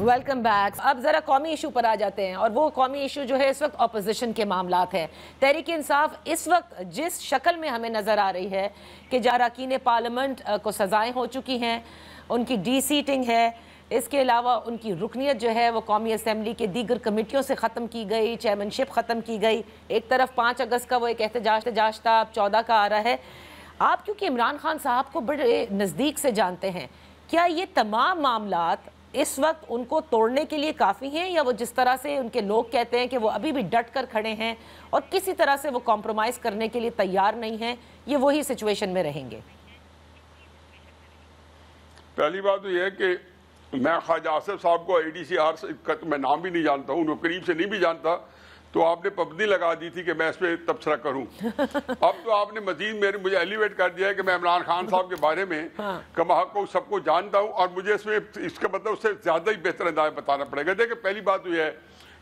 Welcome back. اب ذرا قومی ایشو پر آ جاتے ہیں, اور وہ قومی ایشو جو ہے اس وقت اپوزیشن کے معاملات ہیں. تحریک انصاف اس وقت جس شکل میں ہمیں نظر آ رہی ہے کہ اراکین پارلیمنٹ کو سزائیں ہو چکی ہیں, ان کی ڈی سیٹنگ ہے, اس کے علاوہ ان کی رکنیت جو ہے وہ قومی اسمبلی کے دیگر کمیٹیوں سے ختم کی گئی, چیئرمین شپ ختم کی گئی. ایک طرف 5 اگست کا وہ ایک احتجاج تھا, اب 14 کا آ رہا ہے. آپ کیونکہ عمران خان صاحب کو بڑے نزدیک سے جانتے ہیں, کیا یہ تمام معاملات اس وقت ان کو توڑنے کے لیے کافی ہیں, یا وہ جس طرح سے ان کے لوگ کہتے ہیں کہ وہ ابھی بھی ڈٹ کر کھڑے ہیں اور کسی طرح سے وہ کمپرومائز کرنے کے لیے تیار نہیں ہیں, یہ وہی سچویشن میں رہیں گے؟ پہلی بات تو یہ ہے کہ میں خواجہ آصف صاحب کو ADCR کا میں نام بھی نہیں جانتا ہوں, ان کو قریب سے نہیں بھی جانتا, تو آپ نے پابندی لگا دی تھی کہ میں اس پہ تبصرہ کروں. اب تو آپ نے مزید مجھے ایلیویٹ کر دیا ہے کہ میں عمران خان صاحب کے بارے میں کما کو سب کو جانتا ہوں, اور مجھے اس میں اس کا مطلب اس سے زیادہ ہی بہتر انداز بتانا پڑے گا. دیکھیں پہلی بات تو یہ ہے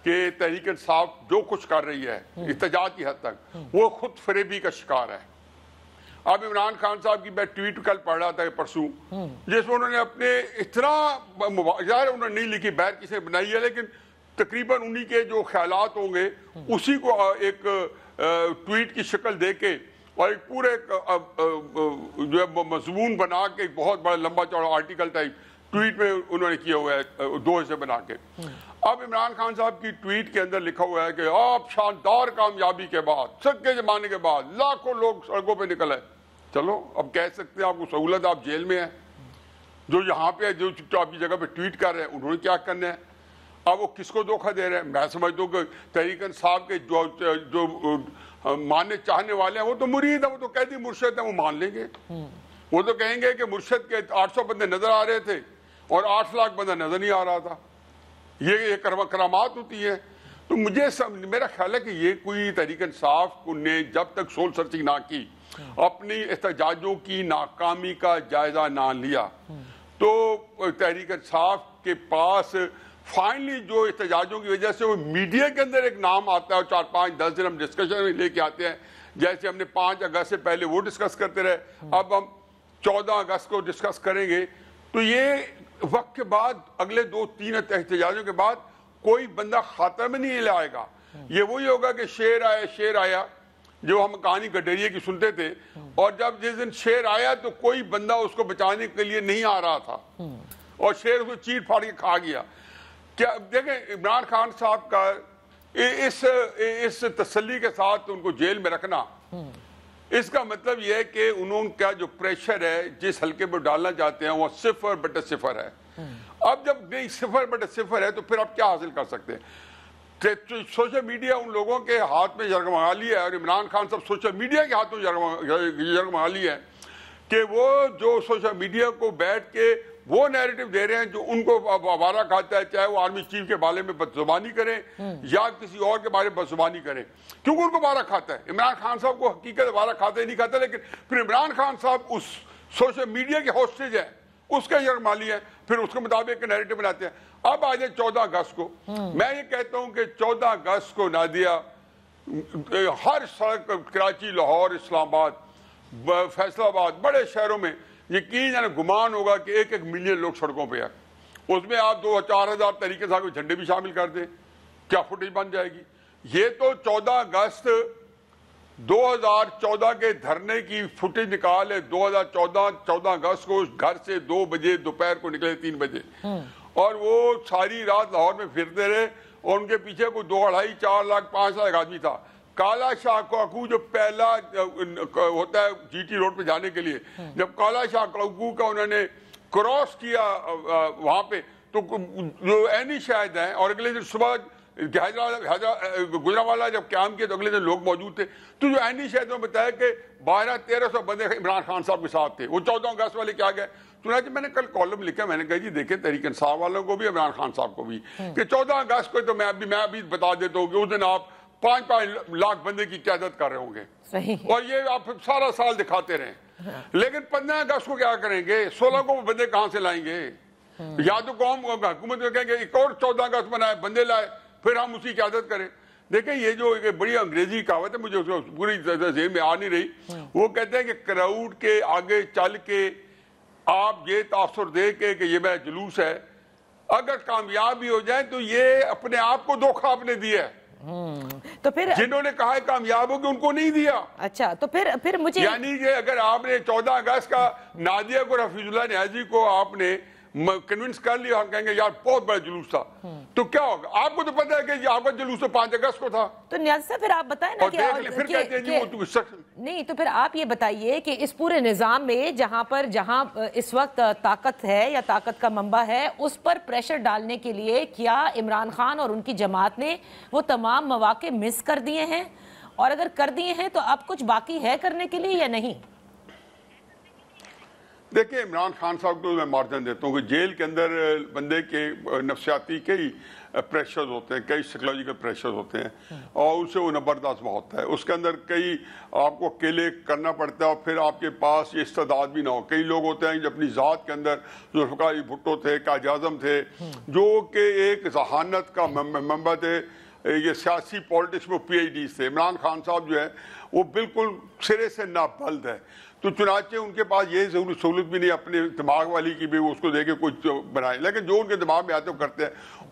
کہ تحریک انصاف جو کچھ کر رہی ہے احتجاج کی حد تک, وہ خود فریبی کا شکار ہے. اب عمران خان صاحب کی میں ٹویٹ کل پڑھ رہا تھا پرسوں, جس میں انہوں نے اپنے اتنا ظاہر انہوں نے نہیں لکھی, بیر کسی نے بنائی ہے, لیکن تقریباً انہی کے جو خیالات ہوں گے اسی کو ایک ٹویٹ کی شکل دے کے اور ایک پورے جو ہے مضمون بنا کے ایک بہت بڑا لمبا چوڑا آرٹیکل ٹائپ ٹویٹ میں انہوں نے کیا ہوا ہے 2 حصے بنا کے. اب عمران خان صاحب کی ٹویٹ کے اندر لکھا ہوا ہے کہ آپ شاندار کامیابی کے بعد, سکے زمانے کے بعد لاکھوں لوگ سڑکوں پہ نکل آئے. چلو اب کہہ سکتے ہیں آپ کو سہولت, آپ جیل میں ہیں. جو یہاں پہ جو آپ کی جگہ پہ ٹویٹ کر رہے ہیں انہوں نے کیا کرنا ہے؟ اب وہ کس کو دھوکہ دے رہے ہیں؟ میں سمجھتا ہوں کہ تحریک انصاف کے جو ماننے چاہنے والے ہیں وہ تو مرید ہیں, وہ تو قیدی مرشد ہیں, وہ مان لیں گے. وہ تو کہیں گے کہ مرشد کے 800 بندے نظر آ رہے تھے اور 8 لاکھ بندہ نظر نہیں آ رہا تھا. یہ کرامات ہوتی ہے. تو مجھے میرا خیال ہے کہ یہ کوئی تحریک انصاف نے جب تک سول سرچنگ نہ کی, اپنی احتجاجوں کی ناکامی کا جائزہ نہ لیا, تو تحریک انصاف کے پاس فائنلی جو احتجاجوں کی وجہ سے وہ میڈیا کے اندر ایک نام آتا ہے, اور 4-5-10 دن ہم ڈسکشن میں لے کے آتے ہیں, جیسے ہم نے 5 اگست سے پہلے وہ ڈسکس کرتے رہے, اب ہم 14 اگست کو ڈسکس کریں گے. تو یہ وقت کے بعد اگلے 2-3 احتجاجوں کے بعد کوئی بندہ خاطر میں نہیں لائے گا. یہ وہی ہوگا کہ شیر آیا جو ہم کہانی گڈریے کی سنتے تھے, اور جب جس دن شیر آیا تو کوئی بندہ اس کو بچانے کے لیے نہیں آ رہا تھا, اور شیر اس کو چیٹ پھاڑ کے کھا گیا. کیا دیکھیں عمران خان صاحب کا اس تسلی کے ساتھ ان کو جیل میں رکھنا, اس کا مطلب یہ ہے کہ انہوں کا جو پریشر ہے جس حلقے پر ڈالنا چاہتے ہیں وہ 0/0 ہے. اب جب نہیں 0/0 ہے تو پھر آپ کیا حاصل کر سکتے ہیں؟ سوشل میڈیا ان لوگوں کے ہاتھ میں جرگمگا لی ہے, اور عمران خان صاحب سوشل میڈیا کے ہاتھ میں جرگمگا لی ہے کہ وہ جو سوشل میڈیا کو بیٹھ کے وہ نیریٹو دے رہے ہیں جو ان کو آوارہ کھاتا ہے, چاہے وہ آرمی چیف کے بارے میں بدزبانی کریں یا کسی اور کے بارے میں بدزبانی کریں, کیونکہ ان کو آوارہ کھاتا ہے. عمران خان صاحب کو حقیقت آوارہ کھاتا ہی نہیں کھاتا, لیکن پھر عمران خان صاحب اس سوشل میڈیا کے ہوسٹیج ہیں, اس کا جرگمالی ہے, پھر اس کے مطابق نیریٹو بناتے ہیں. اب آ جائے 14 اگست کو, میں یہ کہتا ہوں کہ 14 اگست کو نادیہ ہر سڑک, کراچی, لاہور, اسلام آباد, فیصل آباد, بڑے شہروں میں یقین گمان ہوگا کہ 1 ملین لوگ سڑکوں پہ ہیں. اس میں آپ 2-4 ہزار طریقے سے جھنڈے بھی شامل کر دیں, کیا فوٹیج بن جائے گی؟ یہ تو 14 اگست 2014 کے دھرنے کی فوٹیج نکال ہے. 14 اگست کو گھر سے 2 بجے دوپہر کو نکلے 3 بجے, اور وہ ساری رات لاہور میں پھرتے رہے, اور ان کے پیچھے کوئی 2-2.5-4 لاکھ 5 لاکھ آدمی تھا. کالا شاہ کوکو جو پہلا ہوتا ہے GT روڈ پہ جانے کے لیے, جب کالا شاہ کوکو کا انہوں نے کراس کیا وہاں پہ, تو جو عینی شاہد ہیں, اور اگلے دن صبح گجرانوالہ جب قیام کیا تو اگلے دن لوگ موجود تھے, تو جو عینی شاہد نے بتایا کہ 1200-1300 بندے عمران خان صاحب کے ساتھ تھے. وہ 14 اگست والے کیا گئے, چنانچہ میں نے کل کالم لکھا, میں نے کہا جی دیکھیں تحریک انصاف والوں کو بھی عمران خان صاحب کو بھی کہ 14 اگست کو تو میں ابھی بتا دیتا ہوں کہ اس دن آپ 5 لاکھ بندے کی قیادت کر رہے ہوں گے, اور یہ آپ سارا سال دکھاتے رہیں. لیکن 15 اگست کو کیا کریں گے؟ 16 کو بندے کہاں سے لائیں گے؟ یا تو قوم حکومت کو کہیں گے ایک اور 14 اگست بنائے, بندے لائے, پھر ہم اسی قیادت کریں. دیکھیں یہ جو بڑی انگریزی کہاوت ہے, مجھے اس کو پوری ذہن میں آ نہیں رہی, وہ کہتے ہیں کہ کراؤڈ کے آگے چل کے آپ یہ تاثر دے کہ یہ میرا جلوس ہے, اگر کامیاب بھی ہو جائیں تو یہ اپنے آپ کو دھوکہ آپ نے دیا ہے. تو پھر جنہوں نے کہا ہے کامیاب ہو کہ ان کو نہیں دیا. اچھا تو پھر مجھے یعنی کہ اگر آپ نے 14 اگست کا نادیہ کو حفیظ اللہ نیازی کو آپ نے کنونس کر لیا, ہم کہیں گے یار بہت بڑا جلوس تھا, تو کیا ہوگا؟ آپ کو تو پتا ہے کہ آپ کا جلوس تو 5 اگست کو تھا. تو نیازی صاحب پھر آپ بتائیں نا نہیں تو پھر آپ یہ بتائیے کہ اس پورے نظام میں جہاں اس وقت طاقت ہے یا طاقت کا منبع ہے, اس پر پریشر ڈالنے کے لیے کیا عمران خان اور ان کی جماعت نے وہ تمام مواقع مس کر دیے ہیں؟ اور اگر کر دیے ہیں تو اب کچھ باقی ہے کرنے کے لیے یا نہیں؟ دیکھیں, عمران خان صاحب کو میں مارجن دیتا ہوں کہ جیل کے اندر بندے کے نفسیاتی کئی پریشرز ہوتے ہیں, کئی سائیکولوجیکل پریشرز ہوتے ہیں, اور اس سے وہ نبردست بہت ہے. اس کے اندر کئی آپ کو اکیلے کرنا پڑتا ہے, اور پھر آپ کے پاس یہ استعداد بھی نہ ہو. کئی لوگ ہوتے ہیں جو اپنی ذات کے اندر, ذوالفقار علی بھٹو تھے, قائد اعظم تھے, جو کہ ایک ذہانت کا منبع تھے, یہ سیاسی پالیٹکس میں پی ایچ ڈیز تھے. عمران خان صاحب جو ہے وہ بالکل سرے سے نابلد ہے. تو چنانچہ ان کے پاس یہ سہولت بھی نہیں اپنے دماغ والی کی بھی وہ اس کو دے کے کچھ بنائے, لیکن جو ان کے دماغ میں آتے وہ کرتے ہیں.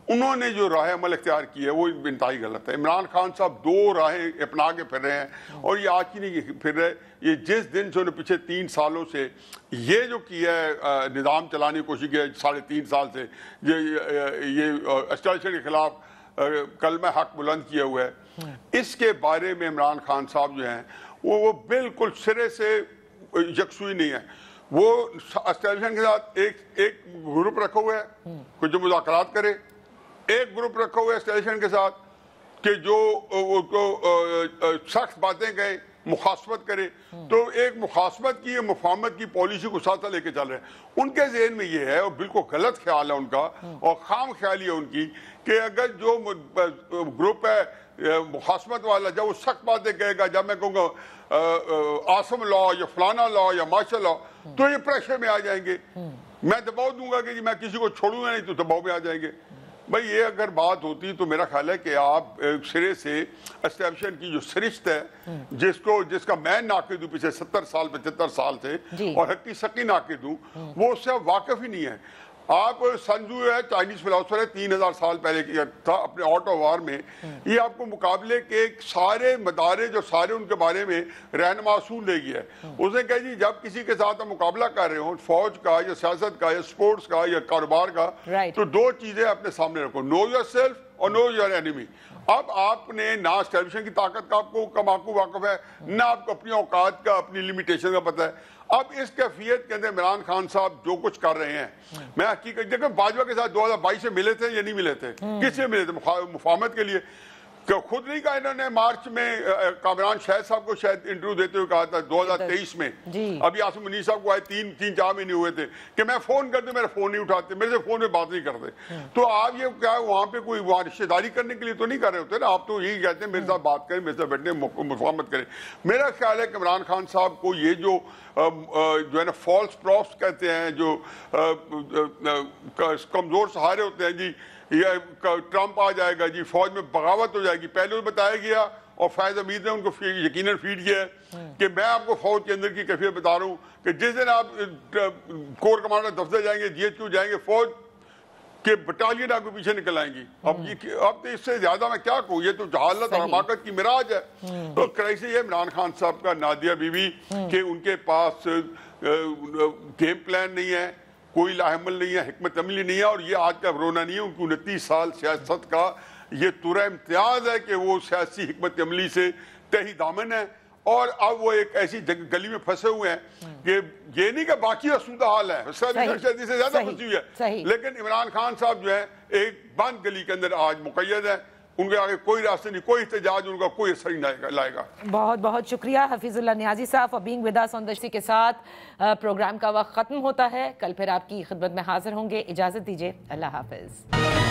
انہوں نے جو راہ عمل اختیار کی ہے وہ انتہائی غلط ہے. عمران خان صاحب 2 راہیں اپنا کے پھر رہے ہیں, اور یہ آج کی نہیں پھر رہے. یہ جس دن سے انہوں نے پچھلے 3 سالوں سے یہ جو کیا ہے نظام چلانے کی کوشش کی ہے, 3.5 سال سے یہ اسٹیلیشن کے خلاف کلمہ حق بلند کیا ہوا ہے, اس کے بارے میں عمران خان صاحب جو ہیں وہ بالکل سرے سے یکسوئی نہیں ہے. وہ اسٹیلیشن کے ساتھ ایک گروپ رکھا ہوا ہے کہ جو مذاکرات کرے, ایک گروپ رکھا ہوا ہے اسٹیلیشن کے ساتھ کہ جو سخت باتیں کہے, مخاصمت کرے. تو ایک مخاصمت کی, مفاہمت کی پالیسی کو ساتھ لے کے چل رہے ہیں. ان کے ذہن میں یہ ہے, اور بالکل غلط خیال ہے ان کا, اور خام خیالی ہے ان کی, کہ اگر جو گروپ ہے مخاصمت والا جب وہ سخت باتیں کہے گا, جب میں کہوں گا آسم لا یا فلانا لا یا ماشاء لا, تو یہ پریشر میں آ جائیں گے. میں دباؤ دوں گا کہ میں کسی کو چھوڑوں گا نہیں, تو دباؤ میں آ جائیں گے. بھائی یہ اگر بات ہوتی تو میرا خیال ہے کہ آپ سرے سے اسٹیبلشن کی جو سرشت ہے, جس کا میں ناقد ہوں پچھلے 70 سال 75 سال سے, اور حقی سقی ناقد ہوں, وہ اس سے واقف ہی نہیں ہے. آپ سنجو ہے چائنیز فلاسفر ہے, 3000 سال پہلے کیا تھا اپنے آرٹ آف وار میں. یہ آپ کو مقابلے کے سارے مدارج جو سارے ان کے بارے میں رہنما اصول لے گیا ہے. اس نے کہا جی جب کسی کے ساتھ ہم مقابلہ کر رہے ہوں, فوج کا یا سیاست کا یا سپورٹس کا یا کاروبار کا, تو 2 چیزیں اپنے سامنے رکھو, نو یور سیلف اور نو یور اینیمی. اب آپ نے نہ اسٹیبلشن کی طاقت کا آپ کو واقف ہے, نہ آپ کو اپنی اوقات کا, اپنی لیمیٹیشن کا پتہ ہے. اب اس کیفیت کے اندر عمران خان صاحب جو کچھ کر رہے ہیں, میں حقیقت دیکھیں باجوہ کے ساتھ 2022 سے ملے تھے یا نہیں ملے تھے, کس سے ملے تھے؟ مفاہمت کے لیے. کہ خود نہیں کہا انہوں نے مارچ میں کامران شاہد صاحب کو شاید انٹرویو دیتے ہوئے کہا تھا 2023 میں, ابھی آصم منیر صاحب کو آئے 3-4 مہینے ہوئے تھے, کہ میں فون کرتے میرا فون نہیں اٹھاتے, میرے سے فون میں بات نہیں کرتے. تو آپ یہ کیا وہاں پہ کوئی وہاں رشتہ داری کرنے کے لیے تو نہیں کر رہے ہوتے نا, آپ تو یہی کہتے ہیں میرے ساتھ بات کریں, میرے ساتھ بیٹھنے, مفاہمت کریں. میرا خیال ہے کہ عمران خان صاحب کو یہ جو ہے نا فالس پروفس کہتے ہیں, جو کمزور سہارے ہوتے ہیں, جی ٹرمپ آ جائے گا, جی فوج میں بغاوت ہو جائے گی, پہلے بتایا گیا, اور فائز حمید نے ان کو یقیناً فیڈ کیا ہے کہ میں آپ کو فوج کے اندر کی کیفیت بتا رہا ہوں کہ جس دن آپ کور کمانڈر دفتر جائیں گے, جی ایچ کیو جائیں گے, فوج کہ بٹالین آپ کو پیچھے نکل آئیں گی. اب تو اس سے زیادہ میں کیا کہوں, یہ تو جہالت اور حماقت کی معراج ہے. تو کرائسس ہے عمران خان صاحب کا, نادیہ بی بی, کہ ان کے پاس گیم پلان نہیں ہے, کوئی لاحمل نہیں ہے, حکمت عملی نہیں ہے, اور یہ آج کا رونا نہیں ہے. ان کو 29 سال سیاست کا یہ ترہ امتیاز ہے کہ وہ سیاسی حکمت عملی سے تہی دامن ہے, اور اب وہ ایک ایسی گلی میں پھنسے ہوئے ہیں کہ یہ نہیں کہ باقی اسودہ حال ہے, سے زیادہ پھنسی ہوئی ہے, لیکن عمران خان صاحب جو ہے ایک بند گلی کے اندر آج مقید ہے. ان کے آگے کوئی راستہ نہیں, کوئی احتجاج ان کا کوئی اثر نہیں لائے گا. بہت بہت شکریہ حفیظ اللہ نیازی صاحب فار بینگ ود اس آن دشتی کے ساتھ. پروگرام کا وقت ختم ہوتا ہے, کل پھر آپ کی خدمت میں حاضر ہوں گے. اجازت دیجیے, اللہ حافظ.